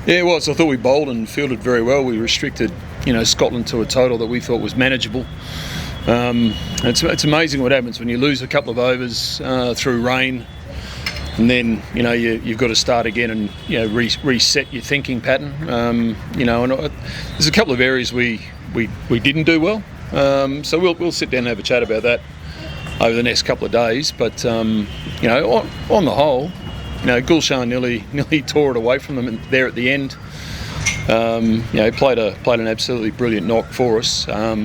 Yeah, it was. I thought we bowled and fielded very well. We restricted, Scotland to a total that we thought was manageable. It's amazing what happens when you lose a couple of overs through rain, and then you've got to start again and reset your thinking pattern. And there's a couple of areas we didn't do well. So we'll sit down and have a chat about that over the next couple of days. But on the whole, Gulshan nearly tore it away from them there at the end. Played an absolutely brilliant knock for us. A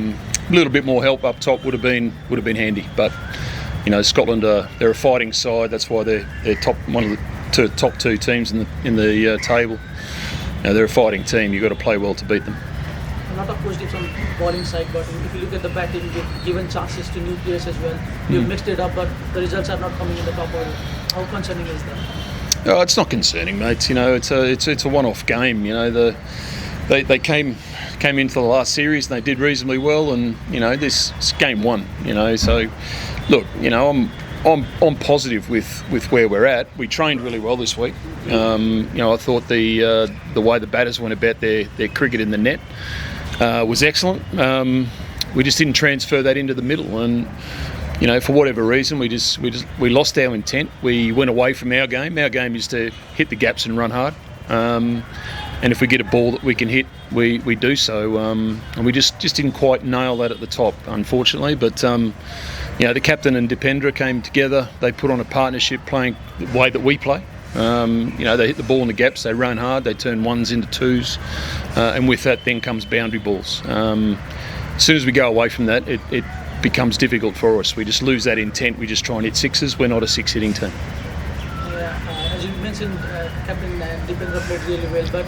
little bit more help up top would have been handy, but Scotland they're a fighting side. That's why they're one of the top two teams in the table. They're a fighting team. You've got to play well to beat them. A lot of positives on bowling side, but if you look at the batting, you've given chances to new players as well. You've mixed it up, but the results are not coming in the top order. How concerning is that? Oh, it's not concerning, mate. It's a one-off game. They came into the last series and they did reasonably well, and this is game one. So look, I'm positive with where we're at. We trained really well this week. I thought the way the batters went about their cricket in the net was excellent. We just didn't transfer that into the middle, and for whatever reason, we lost our intent. We went away from our game. Our game is to hit the gaps and run hard. And if we get a ball that we can hit, we do so. And we just didn't quite nail that at the top, unfortunately. But the captain and Dipendra came together. They put on a partnership playing the way that we play. They hit the ball in the gaps, they run hard, they turn ones into twos, and with that then comes boundary balls. As soon as we go away from that, it becomes difficult for us. We just lose that intent. We just try and hit sixes. We're not a six-hitting team. As you mentioned, Captain Dipendra played really well, but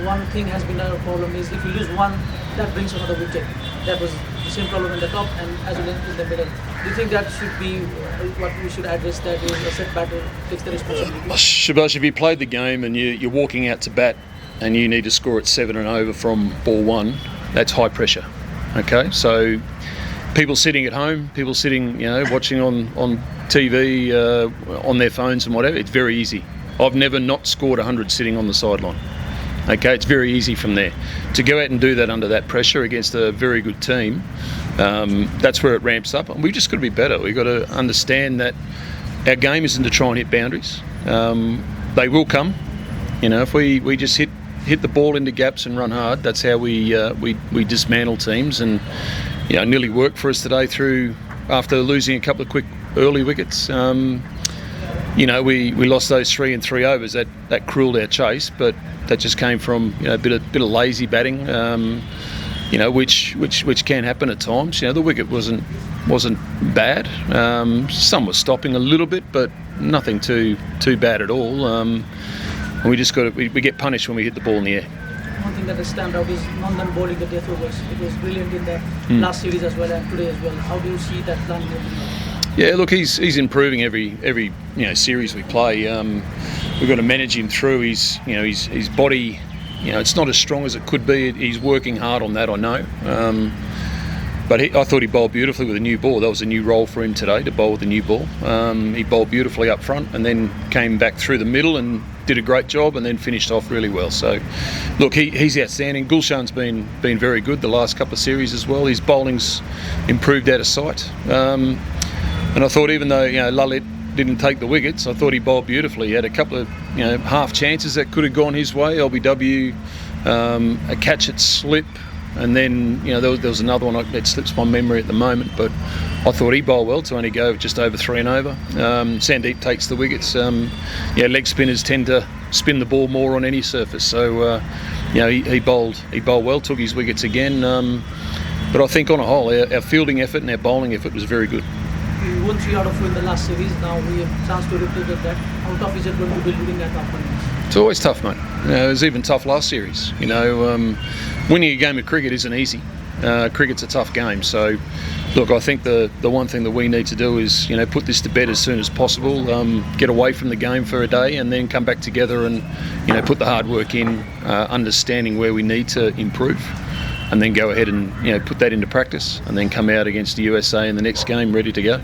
one thing has been our problem is if you lose one, that brings another wicket. That was the same problem in the top and as well in the middle. Do you think that should be what we should address, that is a set batter takes the responsibility? Shabazz, if you played the game and you're walking out to bat and you need to score at 7 and over from ball one, that's high pressure. Okay, so people sitting at home, people sitting, watching on TV, on their phones and whatever, it's very easy. I've never not scored 100 sitting on the sideline. Okay, it's very easy from there. To go out and do that under that pressure against a very good team, that's where it ramps up. And we've just got to be better. We've got to understand that our game isn't to try and hit boundaries. They will come. If we just hit the ball into gaps and run hard, that's how we dismantle teams. And nearly worked for us today after losing a couple of quick early wickets. We lost those 3 in 3 overs. That cruelled our chase, but that just came from a bit of lazy batting, which can happen at times. The wicket wasn't bad. Some was stopping a little bit, but nothing too bad at all. And we just we get punished when we hit the ball in the air. One thing that has stand out is Nandan bowling the death overs. It was brilliant in the last series as well and today as well. How do you see that plan moving? Yeah, look, he's improving every series we play. We've got to manage him through his body. It's not as strong as it could be. He's working hard on that, I know. But I thought he bowled beautifully with a new ball. That was a new role for him today, to bowl with a new ball. He bowled beautifully up front and then came back through the middle and did a great job and then finished off really well. So, look, he's outstanding. Gulshan's been very good the last couple of series as well. His bowling's improved out of sight. And I thought even though Lalit didn't take the wickets, I thought he bowled beautifully. He had a couple of half chances that could have gone his way. LBW, a catch at slip, and then there was another one that slips my memory at the moment. But I thought he bowled well to only go just over 3 and over. Sandeep takes the wickets. Leg spinners tend to spin the ball more on any surface. So he bowled well, took his wickets again. But I think on a whole, our fielding effort and our bowling effort was very good. We won 3 out of 4 in the last series. Now we have a chance to replicate that. How tough is it going to be building that up? It's always tough, mate. It was even tough last series. Winning a game of cricket isn't easy. Cricket's a tough game. So, look, I think the one thing that we need to do is put this to bed as soon as possible. Get away from the game for a day, and then come back together and put the hard work in, understanding where we need to improve. And then go ahead and put that into practice, and then come out against the USA in the next game ready to go.